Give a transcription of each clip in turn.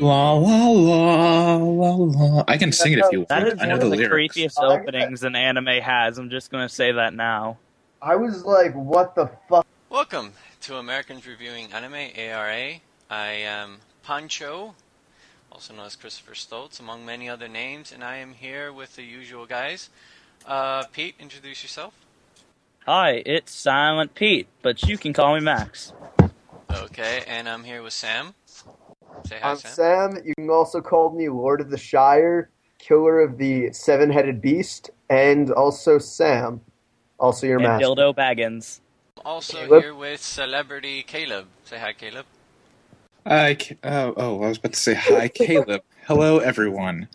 La la la la la. I can sing it if you That want. is I know one the of the lyrics. creepiest openings an anime has. I'm just gonna say that now. I was like, what the fuck? Welcome to Americans Reviewing Anime, ARA. I am Pancho, also known as Christopher Stoltz, among many other names, and I am here with the usual guys. Pete, introduce yourself. Hi, it's Silent Pete, but you can call me Max. Okay, and I'm here with Sam. Say hi, I'm Sam. Sam. You can also call me Lord of the Shire, Killer of the Seven-Headed Beast, and also Sam. Also your And master. Dildo Baggins. I'm also Caleb? here with celebrity Caleb. Say hi, Caleb. I was about to say hi, Caleb. Hello, everyone.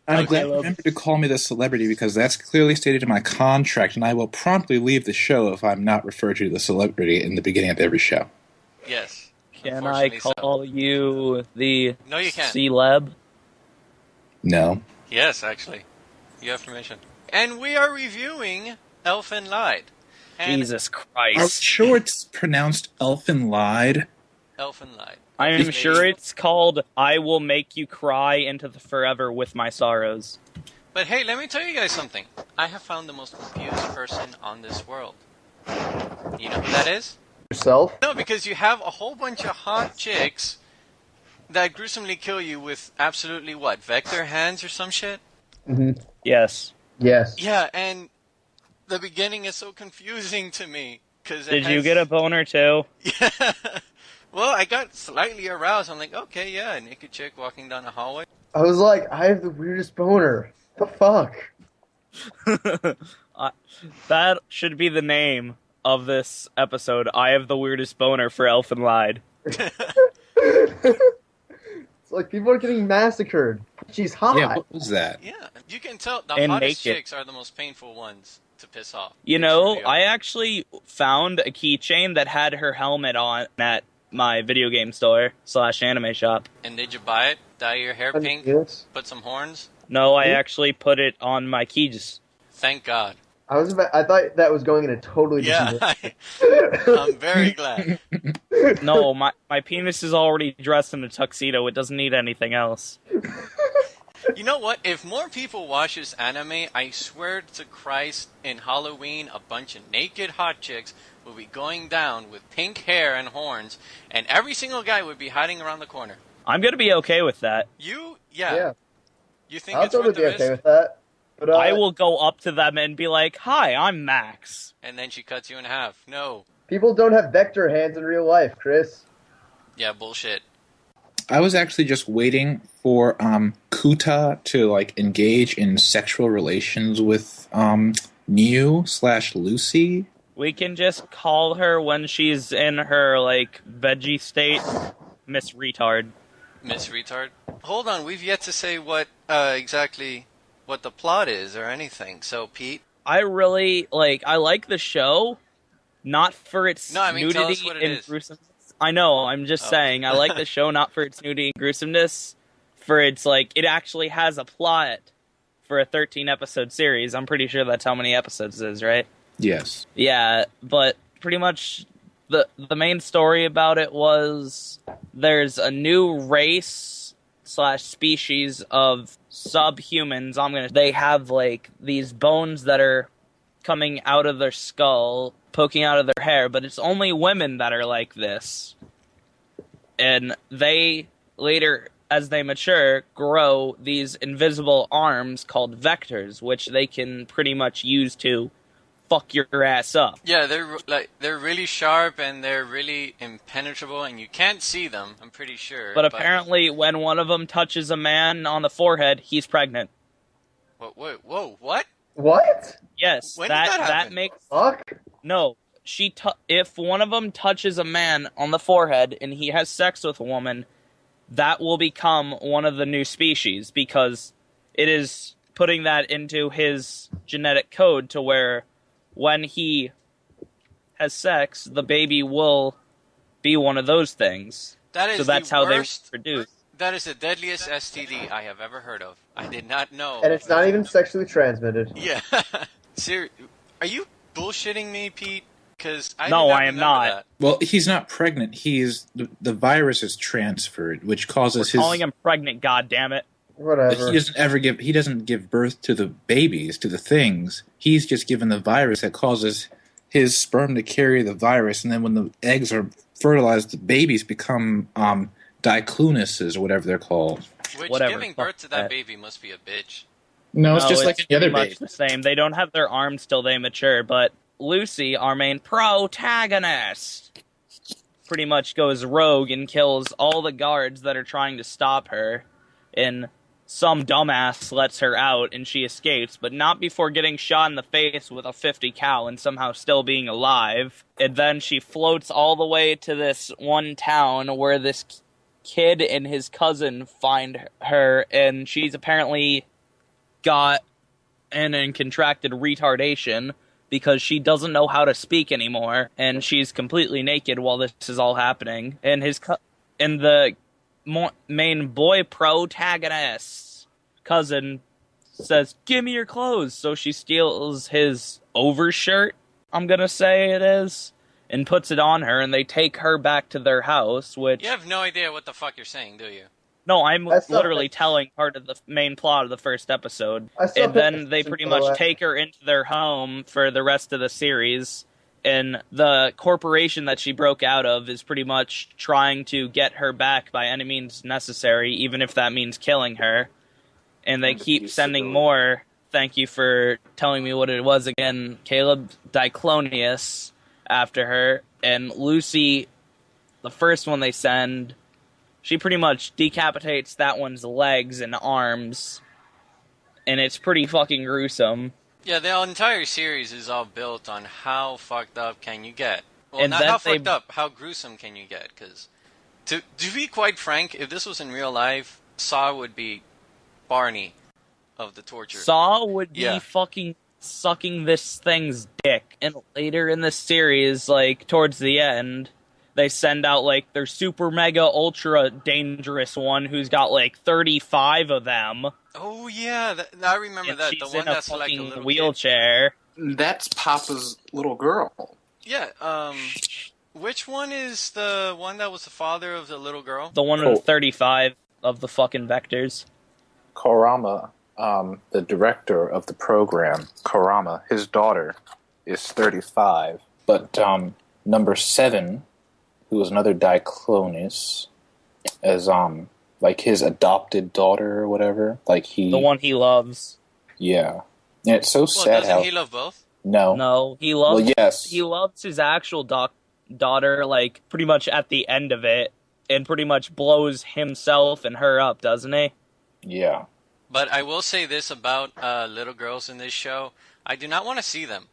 I'm glad you Caleb. remembered to call me the celebrity because that's clearly stated in my contract, and I will promptly leave the show if I'm not referred to the celebrity in the beginning of every show. Yes. Can I call you the No, you can't. celeb? No. Yes, actually. You have permission. And we are reviewing Elfen Lied. And Jesus Are we Christ. sure it's pronounced Elfen Lied? Elfen Lied. I'm Maybe. sure it's called I Will Make You Cry Into the Forever with My Sorrows. But hey, let me tell you guys something. I have found the most confused person on this world. You know who that is? Yourself? No, because you have a whole bunch of hot chicks that gruesomely kill you with absolutely what? Vector hands or some shit? Mm-hmm. Yes. Yes. Yeah, and the beginning is so confusing to me. Did you get a boner too? Yeah. Well, I got slightly aroused. I'm like, okay, yeah, a naked chick walking down a hallway. I was like, I have the weirdest boner. The fuck? That should be the name of this episode. I have the weirdest boner for Elfen Lied. It's like people are getting massacred. She's hot. Yeah, what was that? Yeah, you can tell the And hottest naked. chicks are the most painful ones to piss off. You They know, truly are. I actually found a keychain that had her helmet on at my video game store / anime shop. And did you buy it? Dye your hair pink? Yes. Put some horns? No, I actually put it on my keys. Thank God. I thought that was going in a totally Yeah, different I'm very glad. No, my penis is already dressed in a tuxedo. It doesn't need anything else. You know what? If more people watch this anime, I swear to Christ, in Halloween, a bunch of naked hot chicks will be going down with pink hair and horns, and every single guy would be hiding around the corner. I'm gonna be okay with that. Yeah. You think I'll it's worth totally the be okay risk? with that. But I will go up to them and be like, "Hi, I'm Max." And then she cuts you in half. No. people don't have vector hands in real life, Chris. Yeah, bullshit. I was actually just waiting for Kuta to engage in sexual relations with Mew/Lucy. We can just call her when she's in her veggie state, Miss Retard. Miss Retard. Hold on, we've yet to say what exactly what the plot is or anything. So, Pete? I really I like the show, not for its No, I mean, tell us nudity what it and is. gruesomeness. I know, I'm just saying, I like the show not for its nudity and gruesomeness, for its, it actually has a plot for a 13-episode series. I'm pretty sure that's how many episodes it is, right? Yes. Yeah, but pretty much the main story about it was there's a new race / species of subhumans. They have these bones that are coming out of their skull, poking out of their hair, but it's only women that are like this. And they later, as they mature, grow these invisible arms called vectors, which they can pretty much use to fuck your ass up. Yeah, they're really sharp and they're really impenetrable, and you can't see them. I'm pretty sure. But apparently, when one of them touches a man on the forehead, he's pregnant. Whoa, what? What? Yes, When did that that happen? makes Fuck? no. If one of them touches a man on the forehead and he has sex with a woman, that will become one of the new species because it is putting that into his genetic code to where when he has sex, the baby will be one of those things. That is So that's the how they worst. reproduce. That is the deadliest STD I have ever heard of. I did not know. And it's not even sexually transmitted. Yeah. Are you bullshitting me, Pete? Because I No, do not I am remember not. that. Well, he's not pregnant. The virus is transferred, which causes We're calling him pregnant, goddammit. Whatever. He doesn't give birth to the babies, to the things. He's just given the virus that causes his sperm to carry the virus, and then when the eggs are fertilized, the babies become diclunuses, or whatever they're called. Which, Whatever, giving fuck birth to that that. baby must be a bitch. No, it's just like any other pretty much baby. the same. They don't have their arms till they mature, but Lucy, our main protagonist, pretty much goes rogue and kills all the guards that are trying to stop her, and some dumbass lets her out and she escapes, but not before getting shot in the face with a 50 cal and somehow still being alive. And then she floats all the way to this one town where this kid and his cousin find her, and she's apparently got and contracted retardation because she doesn't know how to speak anymore, and she's completely naked while this is all happening. And the main boy protagonist's cousin says, "Give me your clothes," so she steals his overshirt, I'm gonna say it is, and puts it on her, and they take her back to their house, which... You have no idea what the fuck you're saying, do you? No, I'm That's not literally it. telling part of the main plot of the first episode. I still And pay then they attention pretty to much that. take her into their home for the rest of the series. And the corporation that she broke out of is pretty much trying to get her back by any means necessary, even if that means killing her. And they keep sending more. Thank you for telling me what it was again, Caleb. Diclonius after her. And Lucy, the first one they send... She pretty much decapitates that one's legs and arms, and it's pretty fucking gruesome. Yeah, the entire series is all built on how fucked up can you get. Well, And not then how they- fucked up, how gruesome can you get? Because, to be quite frank, if this was in real life, Saw would be Barney of the torture. Saw would be Yeah. fucking sucking this thing's dick. And later in the series, like, towards the end, they send out, like, their super mega ultra dangerous one who's got, like, 35 of them. Oh yeah, I remember And that. The she's one in a that's like a fucking little wheelchair. That's Papa's little girl. Kid. Yeah. Which one is the one that was the father of the little girl? The one Cool. with 35 of the fucking vectors. Karama, the director of the program, Karama, his daughter, is 35. But number 7, who was another Diclonius, as like his adopted daughter or whatever. Like The one he loves. Yeah. And it's so Well, sad doesn't how... he love both? No, he loves... Well, yes. He loves his actual daughter, like, pretty much at the end of it, and pretty much blows himself and her up, doesn't he? Yeah. But I will say this about little girls in this show. I do not want to see them.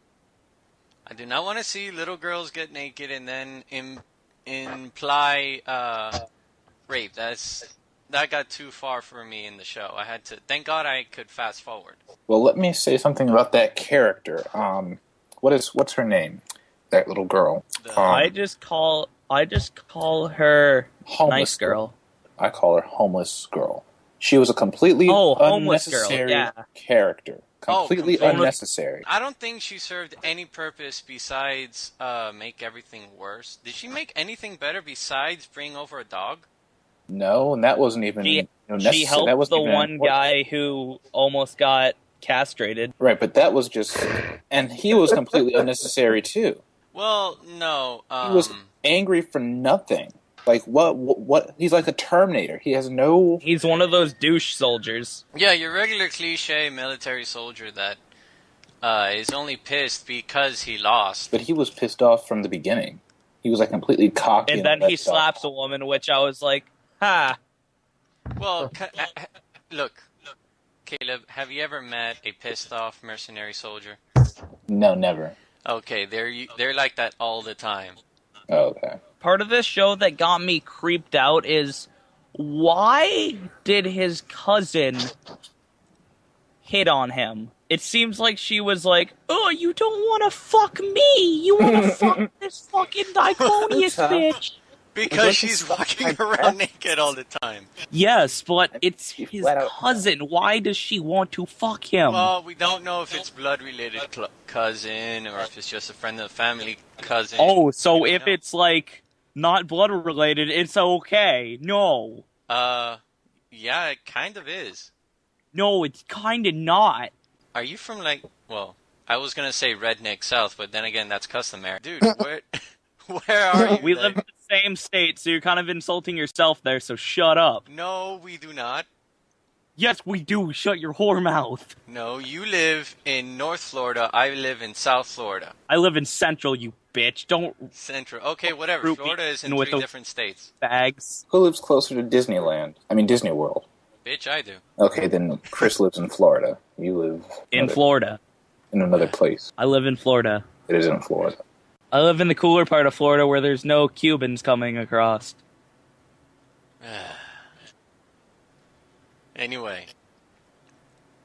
I do not want to see little girls get naked and then imply rape. That got too far for me in the show. I had to... Thank God I could fast forward. Well, let me say something about that character. What's her name? That little girl. I just call her Homeless nice girl. I call her homeless girl. She was a completely homeless girl, unnecessary yeah. character. Completely completely. unnecessary. I don't think she served any purpose besides make everything worse. Did she make anything better besides bring over a dog? No, and that wasn't even necessary. She helped that wasn't the even one important. guy who almost got castrated. Right, but that was just... And he was completely unnecessary, too. Well, no. He was angry for nothing. Like, what? He's like a Terminator. He has no... He's one of those douche soldiers. Yeah, your regular cliche military soldier that is only pissed because he lost. But he was pissed off from the beginning. He was like completely cocky. And then all he that stuff. slaps a woman, which I was like, ha. Well, look, Caleb, have you ever met a pissed off mercenary soldier? No, never. Okay, they're like that all the time. Oh, okay. Part of this show that got me creeped out is, why did his cousin hit on him? It seems like she was like, oh, you don't want to fuck me. You want to fuck this fucking Diclonius bitch. Because she's walking around naked all the time. Yes, but it's his cousin. Why does she want to fuck him? Well, we don't know if it's blood-related cousin or if it's just a friend of the family cousin. Oh, so if it's, like, not blood-related, it's okay. No. Yeah, it kind of is. No, it's kind of not. Are you from, like, well, I was gonna say redneck South, but then again, that's customary. Dude, where are you? We live in the same state, so you're kind of insulting yourself there, so shut up. No, we do not. Yes, we do. Shut your whore mouth. No, you live in North Florida. I live in South Florida. I live in Central, you bitch. Don't... Central. Okay, whatever. Florida is in 3 different states. Bags. Who lives closer to Disneyland? I mean, Disney World. Bitch, I do. Okay, then Chris lives in Florida. You live... In Florida. In another place. I live in Florida. It isn't Florida. I live in the cooler part of Florida where there's no Cubans coming across. Anyway.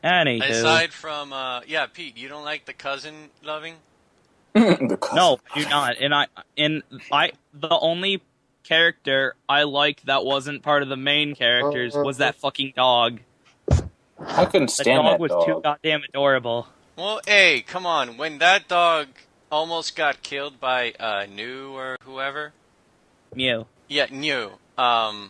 Anywho. Aside from, yeah, Pete, you don't like the cousin loving? The cousin. No, I do not. The only character I liked that wasn't part of the main characters was that fucking dog. I couldn't stand that dog. The dog was too goddamn adorable. Well, hey, come on. When that dog almost got killed by, New or whoever? Mew. Yeah, New. I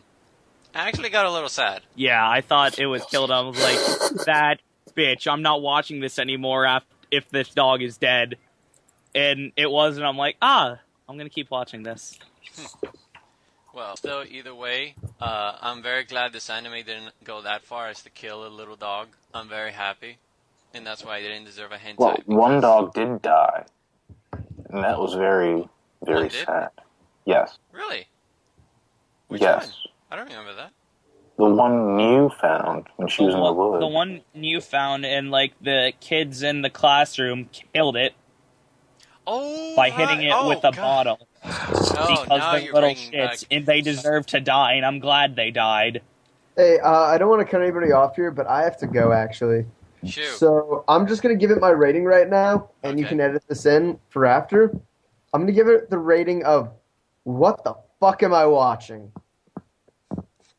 actually got a little sad. Yeah, I thought it was killed. I was like, that bitch, I'm not watching this anymore if this dog is dead. And it was, and I'm like, I'm gonna keep watching this. Well, still, either way, I'm very glad this anime didn't go that far as to kill a little dog. I'm very happy. And that's why I didn't deserve a hentai. Well, one dog did die. And that was very, very sad. Yes. Really? Which yes. one? I don't remember that. The one Mew found when she was in the woods. The one Mew found, and, like, the kids in the classroom killed it. Oh, by hitting it with a bottle. Oh, because they're little shits, and they deserve to die, and I'm glad they died. Hey, I don't want to cut anybody off here, but I have to go, actually. Shoot. So I'm just going to give it my rating right now, and you can edit this in for after. I'm going to give it the rating of, what the fuck am I watching?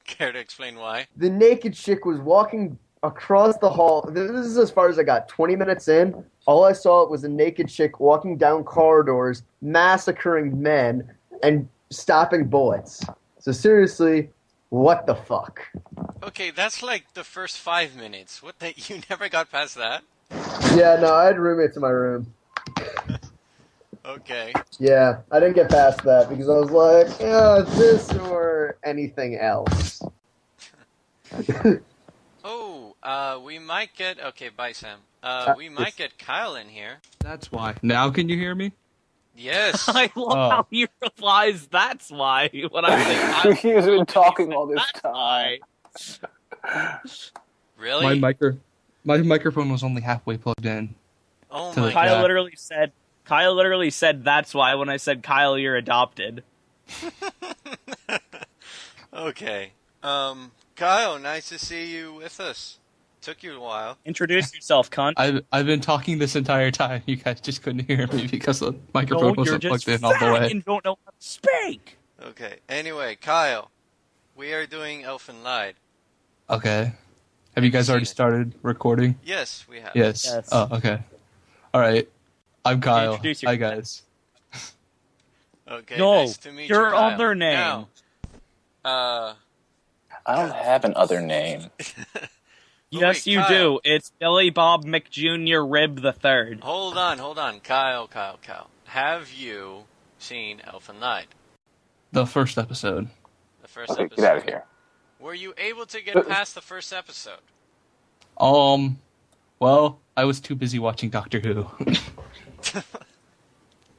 Care to explain why? The naked chick was walking across the hall. This is as far as I got. 20 minutes in, all I saw was a naked chick walking down corridors, massacring men, and stopping bullets. So seriously, what the fuck? Okay, that's like the first 5 minutes. What the? You never got past that? Yeah, no, I had roommates in my room. Okay. Yeah, I didn't get past that because I was like, this or anything else. We might get... Okay, bye, Sam. We might get Kyle in here. That's why. Now can you hear me? Yes. I love how he replies, that's why, when I say... He's been talking all this that's time. Why. Really? My microphone was only halfway plugged in. Oh to my the god. Kyle literally said, that's why, when I said, Kyle, you're adopted. Okay. Kyle, nice to see you with us. Took you a while. Introduce yourself, cunt. I've been talking this entire time. You guys just couldn't hear me because the microphone wasn't plugged in all the way. And don't know how to speak. Okay. Anyway, Kyle, we are doing Elfen Lied. Okay. Have you guys already started recording? Yes, we have. Yes. Oh, okay. All right. I'm Kyle. Hi, guys. Okay. No, nice to meet your you, Kyle. other name. Now, I don't have an other name. Yes, wait, you Kyle. do. It's Billy Bob McJr. Rib the Third. Hold on. Kyle. Have you seen Elfen Lied? The first episode. The first Okay, episode. get out of here. Were you able to get past the first episode? Well, I was too busy watching Doctor Who.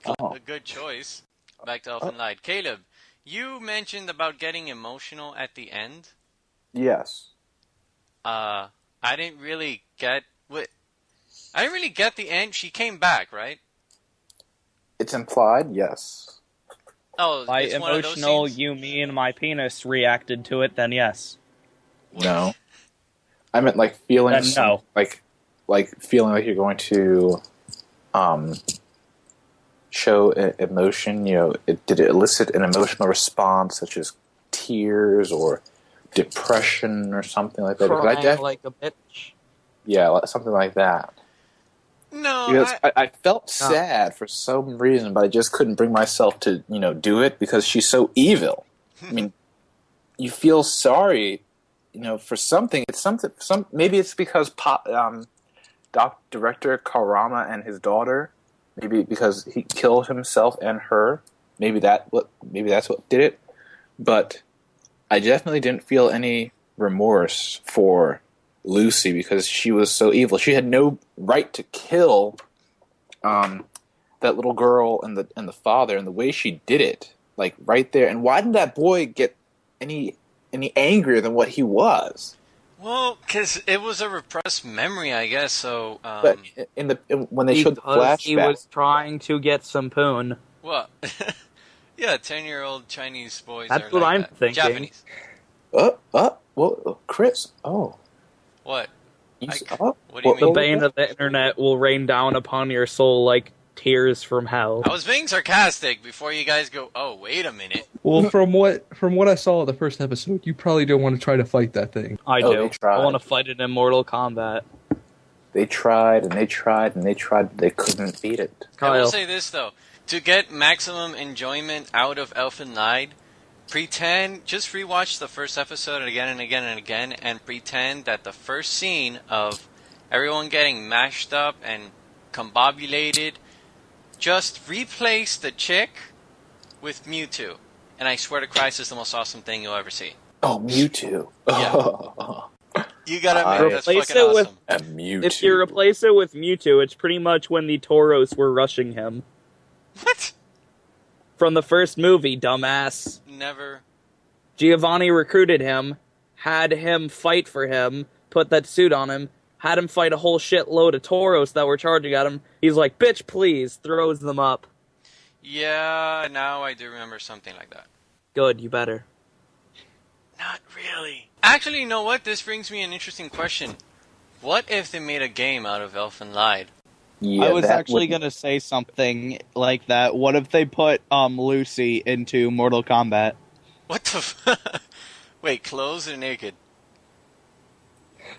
Oh. A good choice. Back to Elfen Lied. Caleb, you mentioned about getting emotional at the end. Yes. I didn't really get the end. She came back, right? It's implied, yes. Oh, By it's one of those emotional, scenes? you, me, and my penis reacted to it, then yes. No. I meant like feeling Then no. like feeling like you're going to show emotion? Did it elicit an emotional response such as tears or depression or something like that? Crying like a bitch. Yeah, something like that. No, Because I felt sad for some reason, but I just couldn't bring myself to do it because she's so evil. I mean, you feel sorry, for something. It's something. Maybe it's because director Karama and his daughter. Maybe because he killed himself and her. Maybe that's what did it. But I definitely didn't feel any remorse for Lucy because she was so evil. She had no right to kill that little girl and the father, and the way she did it, like right there. And why didn't that boy get any angrier than what he was? Well, because it was a repressed memory, I guess. So, but when they showed the flashback, he was trying to get some poon. Well, yeah, 10-year-old Chinese boys. That's are what like I'm that. thinking. Japanese. Well, Chris. Oh, what? What do you The mean? bane of the internet will rain down upon your soul like tears from hell. I was being sarcastic before you guys go, oh, wait a minute. Well, from what I saw of the first episode, you probably don't want to try to fight that thing. I Oh, do. they tried. I want to fight it in Mortal Kombat. They tried and they tried and they tried. They couldn't beat it. I will Kyle. say this, though. To get maximum enjoyment out of Elfen Lied, just rewatch the first episode again and again and again, and pretend that the first scene of everyone getting mashed up and combobulated, just replace the chick with Mewtwo. And I swear to Christ, it's the most awesome thing you'll ever see. Oh, Mewtwo. Yeah. You gotta admit, that's Replace fucking it with- awesome. A Mewtwo. If you replace it with Mewtwo, it's pretty much when the Tauros were rushing him. What? From the first movie, dumbass. Never. Giovanni recruited him, had him fight for him, put that suit on him, had him fight a whole shitload of Tauros that were charging at him. He's like, bitch, please, throws them up. Yeah, now I do remember something like that. Good, you better. Not really. Actually, you know what? This brings me an interesting question. What if they made a game out of Elfen Lied? Yeah, I was that actually would- going to say something like that. What if they put Lucy into Mortal Kombat? What the Wait, clothes or naked?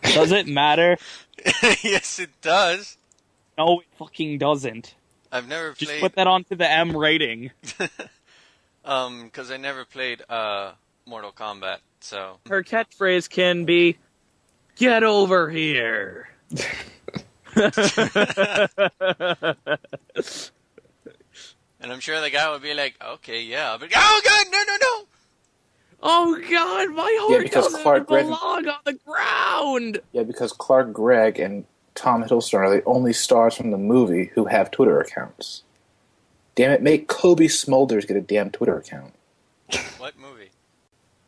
Does it matter? Yes, it does. No, it fucking doesn't. I've never Just played... put that onto the M rating. Because I never played Mortal Kombat, so... Her catchphrase can be, get over here. And I'm sure the guy would be like, okay, yeah. But, oh, God, no! Oh god, my heart because doesn't Clark Gregg- belong on the ground! Yeah, because Clark Gregg and Tom Hiddleston are the only stars from the movie who have Twitter accounts. Damn it, make Kobe Smulders get a damn Twitter account. What movie?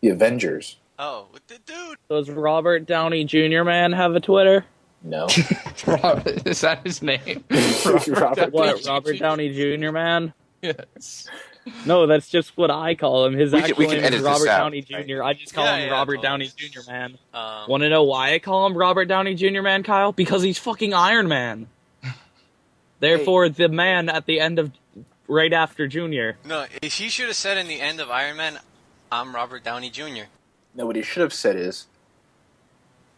The Avengers. Oh, dude! Does Robert Downey Jr. man have a Twitter? No. Is that his name? What, Robert Downey Jr. man? Yes. No, that's just what I call him. His We can actual name edit is this Robert out, Downey Jr. I just call Yeah, him yeah, Robert totally. Downey Jr. man. Um, Want to know why I call him Robert Downey Jr. man, Kyle? Because he's fucking Iron Man. Therefore, the man at the end of right after Junior. no, he should have said in the end of Iron Man, I'm Robert Downey Jr. No, what he should have said is,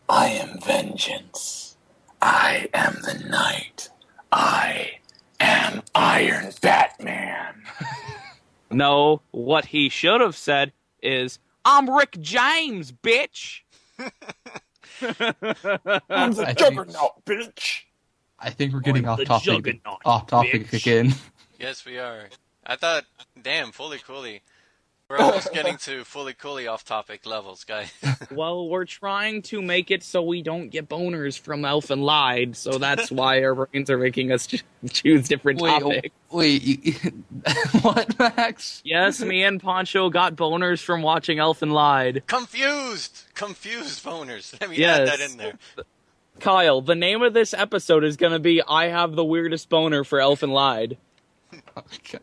I am vengeance. I am the knight. I am Iron Batman. No, what he should have said is, I'm Rick James, bitch! I'm I the think- Juggernaut, bitch. I think we're getting I'm off the topic. Juggernaut, Off topic bitch. again. Yes, we are. I thought, damn, fully coolly. We're almost getting to fully coolly off topic levels, guys. Well, we're trying to make it so we don't get boners from Elfen Lied, so that's why our brains are making us choose different topics. What, Max? Yes, me and Poncho got boners from watching Elfen Lied. Confused boners. Let me Yes. add that in there. Kyle, the name of this episode is going to be I Have the Weirdest Boner for Elfen Lied. Oh, God.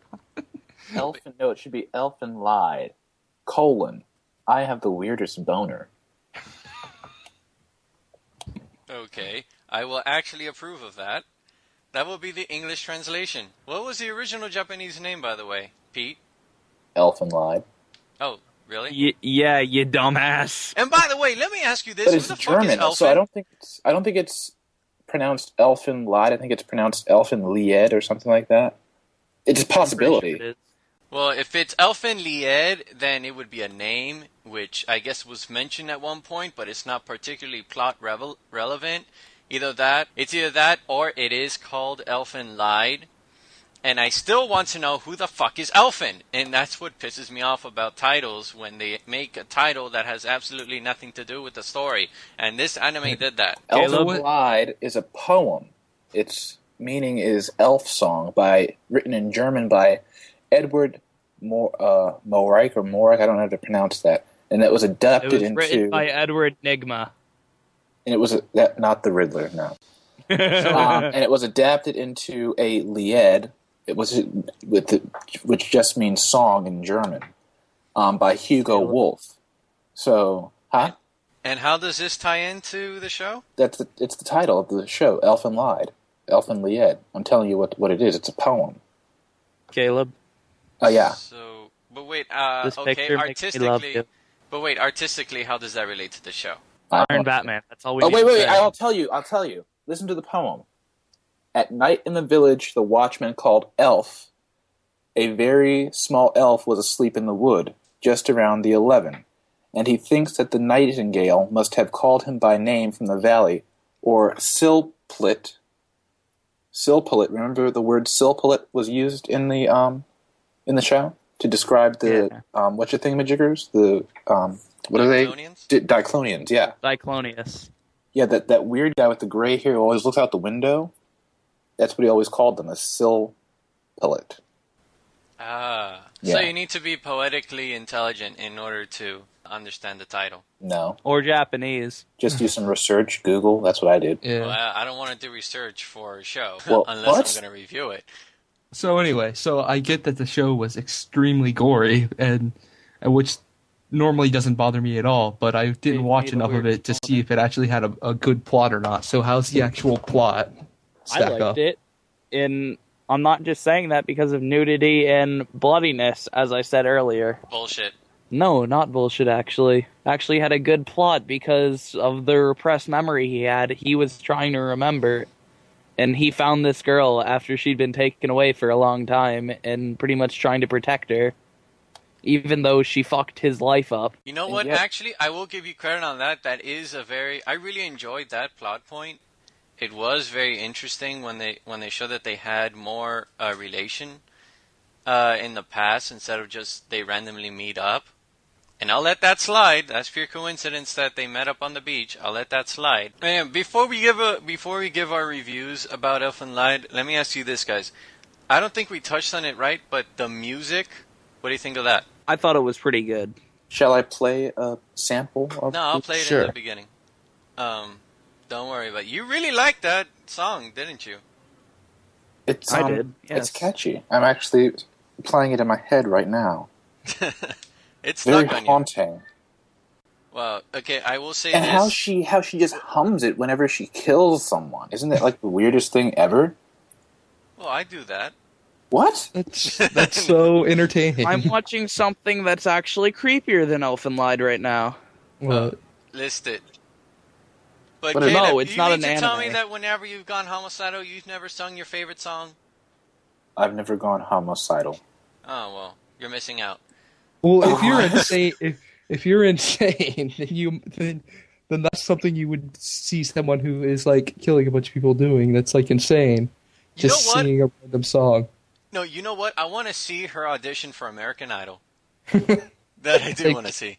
No, it should be Elfen Lied, colon, I have the weirdest boner. Okay, I will actually approve of that. That will be the English translation. What was the original Japanese name, by the way, Pete? Elfen Lied. Oh, really? Yeah, you dumbass. And by the way, let me ask you this: But Who it's the fuck is German, Elfen? so I don't think it's pronounced Elfen Lied. I think it's pronounced Elfen Lied or something like that. It's a possibility. Sure it is. Well, if it's Elfen Lied, then it would be a name, which I guess was mentioned at one point, but it's not particularly plot relevant. It's either that, or it is called Elfen Lied. And I still want to know who the fuck is Elfen. And that's what pisses me off about titles, when they make a title that has absolutely nothing to do with the story. And this anime did that. Elfen Lied is a poem. Its meaning is elf song, written in German by Edward Morik or Morik. I don't know how to pronounce that. And that was adapted into... It was written by Edward Nygma. And it was not the Riddler, no. And it was adapted into a Lied, which just means song in German, by Hugo Wolf. So, huh? And how does this tie into the show? It's the title of the show, Elfen Lied. Elfen Lied. I'm telling you what it is. It's a poem. Caleb? Oh, yeah. So, but wait, This okay, picture makes me love you. artistically, how does that relate to the show? Iron Batman. That's all we Oh, need to wait. say. I'll tell you. Listen to the poem. At night in the village, the watchman called Elf. A very small elf was asleep in the wood, just around the 11. And he thinks that the nightingale must have called him by name from the valley, or Silplit. Silplit. Remember the word Silplit was used in the show to describe the what's your thingamajiggers? The what are they? Diclonians, yeah. Diclonius. Yeah, that weird guy with the gray hair who always looks out the window. That's what he always called them, a Silplit. Ah. Yeah. So you need to be poetically intelligent in order to understand the title. No. Or Japanese. Just do some research, Google. That's what I did. Yeah. Well, I don't want to do research for a show Well, unless I'm going to review it. So anyway, I get that the show was extremely gory, and which normally doesn't bother me at all, but I didn't watch enough of it to see if it actually had a good plot or not. So how's the actual plot stack I liked up? it. I'm not just saying that because of nudity and bloodiness, as I said earlier. Bullshit. No, not bullshit, actually. Actually had a good plot because of the repressed memory he had. He was trying to remember, and he found this girl after she'd been taken away for a long time and pretty much trying to protect her, even though she fucked his life up. You know what? Actually, I will give you credit on that. That is I really enjoyed that plot point. It was very interesting when they showed that they had more relation in the past instead of just they randomly meet up. And I'll let that slide. That's pure coincidence that they met up on the beach. I'll let that slide. And before we give our reviews about Elfen Lied, let me ask you this, guys. I don't think we touched on it right, but the music. What do you think of that? I thought it was pretty good. Shall I play a sample of No, I'll play it in the beginning. Don't worry about it. You really liked that song, didn't you? I did. Yes. It's catchy. I'm actually playing it in my head right now. It's Very stuck on haunting. you. Well, okay, I will say And this. how she just hums it whenever she kills someone. Isn't that like the weirdest thing ever? Well, I do that. What? That's so entertaining. I'm watching something that's actually creepier than Elfen Lied right now. What? List it. But What is- Caleb, No, it's you not mean an to tell me anime. that whenever you've gone homicidal, you've never sung your favorite song? I've never gone homicidal. Oh, well, you're missing out. Well, if you're insane, if you're insane, then that's something you would see someone who is like killing a bunch of people doing. That's like insane. You Just know what? singing a random song. No, you know what? I want to see her audition for American Idol. That I do want to see.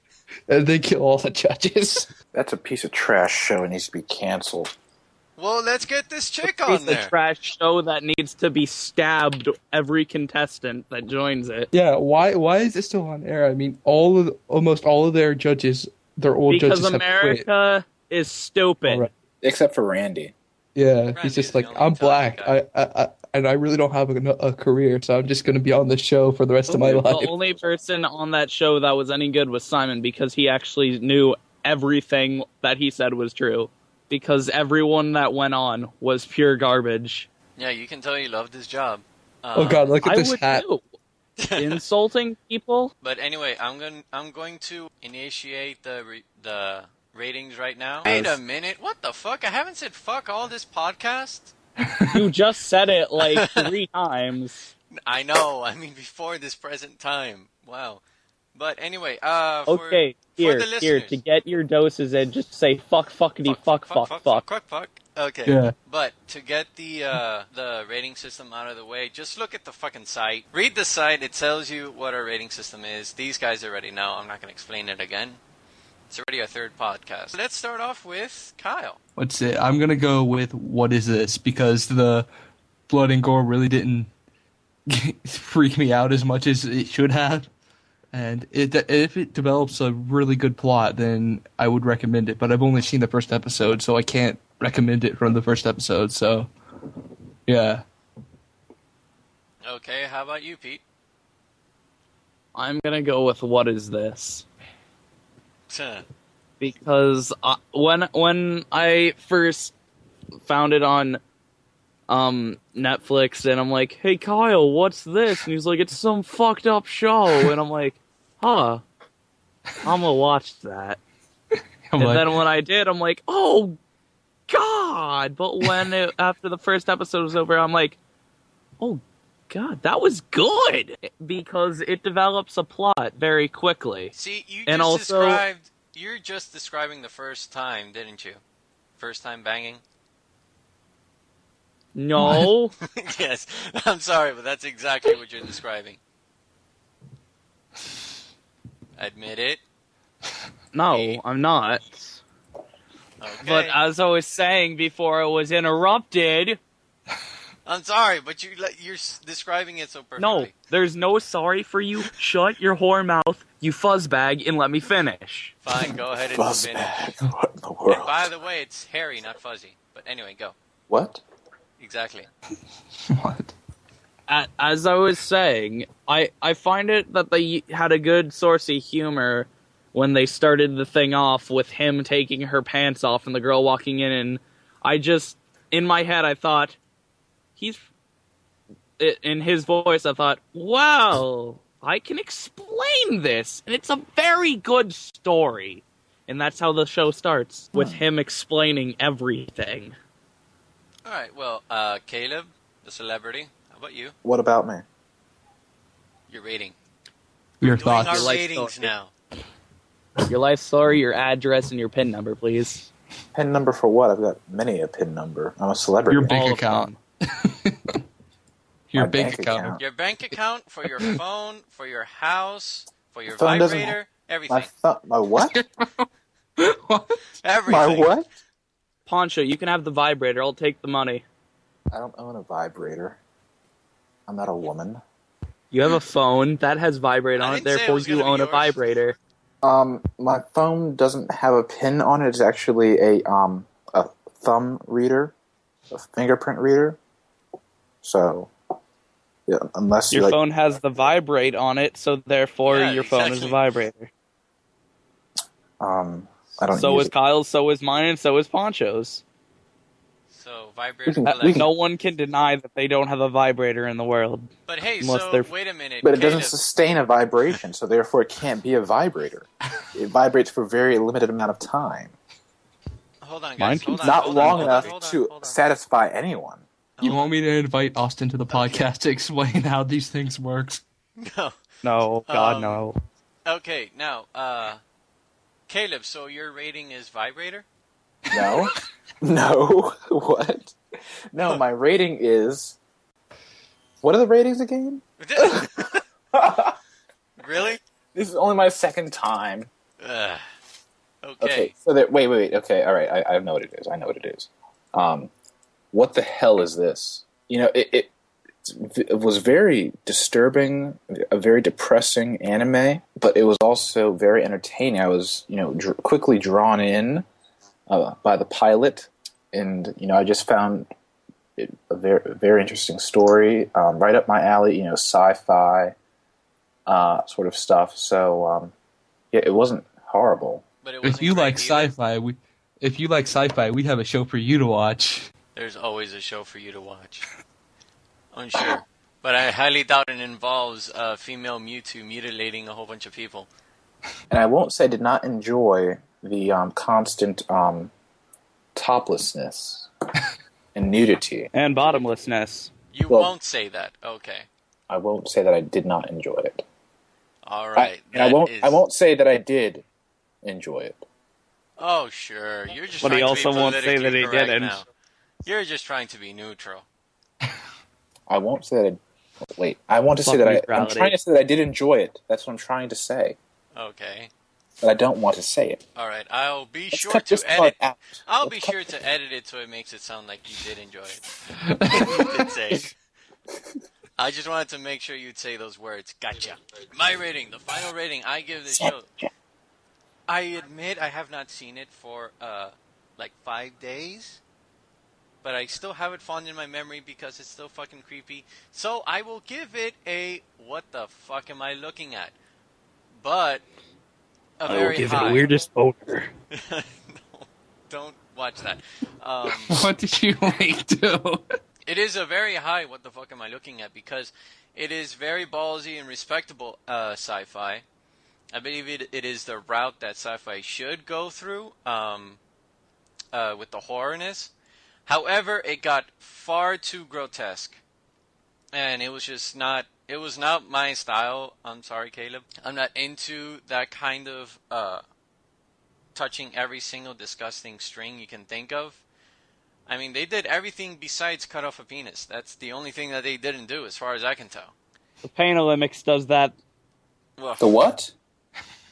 And they kill all the judges. That's a piece of trash show. It needs to be canceled. Well, let's get this chick It's on a there. trash show that needs to be stabbed every contestant that joins it. Yeah, why is it still on air? I mean, almost all of their judges, their old Because judges have quit. America is stupid. Alright. Except for Randy. Yeah, Randy's he's just the like, only I'm black, intelligent and I really don't have a career, so I'm just going to be on this show for the rest of my The life. only person on that show that was any good was Simon because he actually knew everything that he said was true. Because everyone that went on was pure garbage. Yeah, you can tell you love this job. Oh god, look at I this would hat. too. Insulting people? But anyway, I'm going to initiate the ratings right now. Wait a minute, what the fuck? I haven't said fuck all this podcast. You just said it like 3 times. I know. I mean, before this present time. Wow. But anyway, Okay, for the here, listeners, to get your doses in, just say fuck, fuckity, fuck. Okay. Yeah. But to get the rating system out of the way, just look at the fucking site. Read the site. It tells you what our rating system is. These guys already know. I'm not going to explain it again. It's already our 3rd podcast. Let's start off with Kyle. What's it? I'm gonna go with what is this because the blood and gore really didn't freak me out as much as it should have. And if it develops a really good plot, then I would recommend it. But I've only seen the first episode, so I can't recommend it from the first episode. So, yeah. Okay, how about you, Pete? I'm gonna go with what is this? Because when I first found it on Netflix, and I'm like, hey Kyle, what's this? And he's like, it's some fucked up show. And I'm like, huh, I'm gonna watch that. And then when I did, I'm like, oh god. But when after the first episode was over, I'm like, oh god, that was good, because it develops a plot very quickly. See, you're just describing the first time, didn't you? First time banging? No. Yes, I'm sorry, but that's exactly what you're describing. Admit it. No, I'm not. Okay. But as I was saying before I was interrupted... I'm sorry, but you're describing it so perfectly. No, there's no sorry for you. Shut your whore mouth, you fuzzbag, and let me finish. Fine, go ahead and finish. Fuzzbag. What in the world? And by the way, it's hairy, not fuzzy. But anyway, go. What? Exactly. What? As I was saying, I find it that they had a good source of humor when they started the thing off with him taking her pants off and the girl walking in, and I just, in my head, I thought, in his voice, I thought, wow, I can explain this, and it's a very good story. And that's how the show starts, with him explaining everything. Alright, well, Caleb, the celebrity, how about you? What about me? Your rating. Your Doing thoughts? our Your life ratings story. now. Your life story, your address, and your PIN number, please. PIN number for what? I've got many a PIN number. I'm a celebrity. Your All bank of account. Your My bank bank account. account. Your bank account, for your phone, for your house, for your Phone doesn't vibrator, My everything. my what? What? Everything. My what? Poncho, you can have the vibrator. I'll take the money. I don't own a vibrator. I'm not a woman. You have a phone that has vibrate I on it, didn't say it therefore was you gonna own be a yours. vibrator. My phone doesn't have a pin on it. It's actually a thumb reader, a fingerprint reader. So, yeah, unless Your you like, phone has the vibrate on it, so therefore Yeah, your phone is a exactly. vibrator. I don't. So use is it. Kyle's, so is mine, and so is Poncho's. So, vibrator can- collection. No one can deny that they don't have a vibrator in the world. But hey, Unless so, they're- wait a minute. But it doesn't Caleb, sustain a vibration, so therefore it can't be a vibrator. It vibrates for a very limited amount of time, hold on, Mine guys. can- Hold on, not hold long on, enough hold on, to hold on. satisfy anyone. You want me to invite Austin to the podcast to explain how these things work? No. No, God, Um, no. Okay, now, Caleb, so your rating is vibrator? No, no, what? No, my rating is. What are the ratings again? Really? This is only my second time. Ugh. Okay, so that wait. Okay, all right. I know what it is. I know what it is. What the hell is this? You know, it was very disturbing, a very depressing anime, but it was also very entertaining. I was, quickly drawn in by the pilot, and I just found it a very, very interesting story, right up my alley. Sci-fi sort of stuff. So yeah, it wasn't horrible. But it If wasn't you great like either. sci-fi, we have a show for you to watch. There's always a show for you to watch. Unsure. But I highly doubt it involves female Mewtwo mutilating a whole bunch of people. And I won't say I did not enjoy the constant toplessness and nudity. And bottomlessness. You Well- won't say that. Okay. I won't say that I did not enjoy it. All right. I won't say that I did enjoy it. Oh, sure. You're just But he trying to also be won't say politically that he correct didn't. now. You're just trying to be neutral. I won't say that I want to say Fuck that I'm neutrality. trying to say that I did enjoy it. That's what I'm trying to say. Okay. But I don't want to say it. All right. I'll be Let's sure cut to this part edit. out. I'll Let's be cut sure to edit it so it makes it sound like you did enjoy it. You did say it. I just wanted to make sure you'd say those words. Gotcha. My rating, the final rating I give this show. I admit I have not seen it for like 5 days, but I still have it fond in my memory because it's still fucking creepy. So I will give it a what the fuck am I looking at? But a very high. weirdest boner. No, don't watch that. What did you make do? It is a very high what the fuck am I looking at because it is very ballsy and respectable sci-fi. I believe it is the route that sci-fi should go through with the horrorness. However, it got far too grotesque. And it was just not... It was not my style. I'm sorry, Caleb. I'm not into that kind of touching every single disgusting string you can think of. I mean, they did everything besides cut off a penis. That's the only thing that they didn't do, as far as I can tell. The Pain Olympics does that. Well, The what?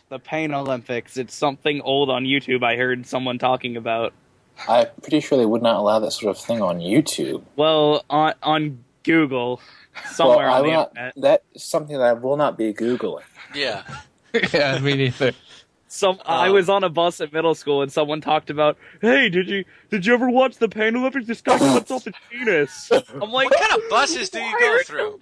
The Pain Olympics. It's something old on YouTube I heard someone talking about. I'm pretty sure they would not allow that sort of thing on YouTube. Well, on Google, somewhere on the internet. That is something that I will not be Googling. yeah. Yeah, me neither. I was on a bus at middle school and someone talked about, hey, did you ever watch the Pain Olympics? This guy cuts off his penis. I'm like, What kind of buses do you go through?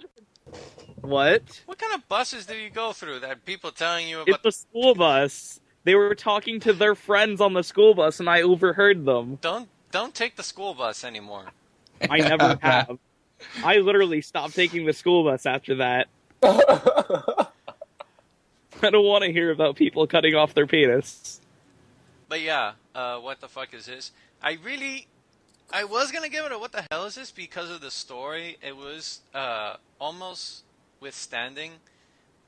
what? What kind of buses do you go through that people telling you It's about? the school bus. They were talking to their friends on the school bus and I overheard them. Don't take the school bus anymore. I never have. I literally stopped taking the school bus after that. I don't want to hear about people cutting off their penis. But yeah, what the fuck is this? I was gonna give it a what the hell is this because of the story. It was almost withstanding.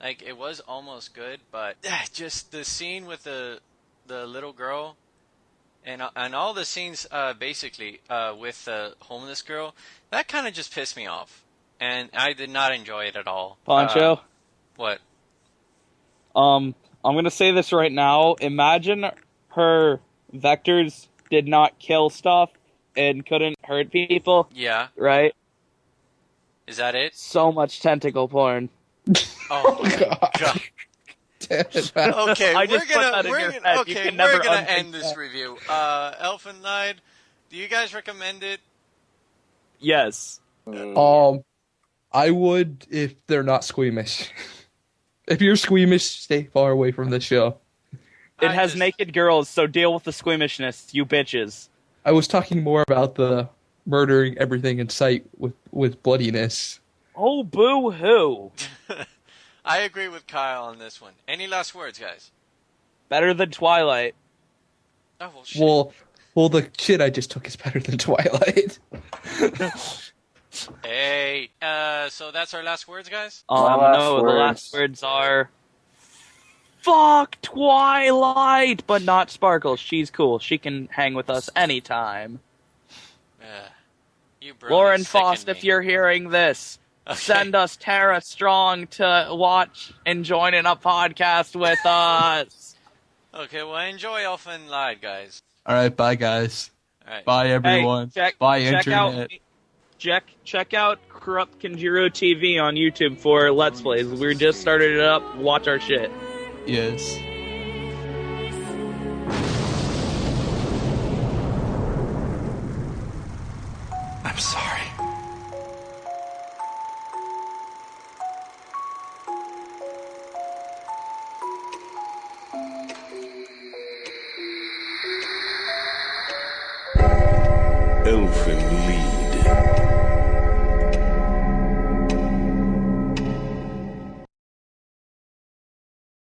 Like it was almost good, but just the scene with the little girl and all the scenes basically with the homeless girl, that kind of just pissed me off, and I did not enjoy it at all. Poncho? What? I'm gonna say this right now. Imagine her vectors did not kill stuff and couldn't hurt people, Yeah, right? is that it? So much tentacle porn. Oh my god. Okay, I just put that in your head. You can never we're gonna unthink end this that. review. Elfen Lied, do you guys recommend it? Yes. I would if they're not squeamish. If you're squeamish, stay far away from the show. It has naked girls, so deal with the squeamishness, you bitches. I was talking more about the murdering everything in sight with bloodiness. Oh, boo-hoo. I agree with Kyle on this one. Any last words, guys? Better than Twilight. Oh well, shit. Well, the shit I just took is better than Twilight. Hey, so that's our last words, guys? The last words are... Fuck Twilight! But not Sparkles. She's cool. She can hang with us anytime. You brilliant Lauren sickened Faust, me. if you're hearing this, Okay. send us Tara Strong to watch and join in a podcast with us. Okay, well, enjoy Elfen Lied, guys. All right, bye guys. All right. Bye everyone. Bye internet. Check out Corrupt Kanjiro TV on YouTube for Let's Plays. We just started it up. Watch our shit. Yes. I'm sorry. Elfen Lied.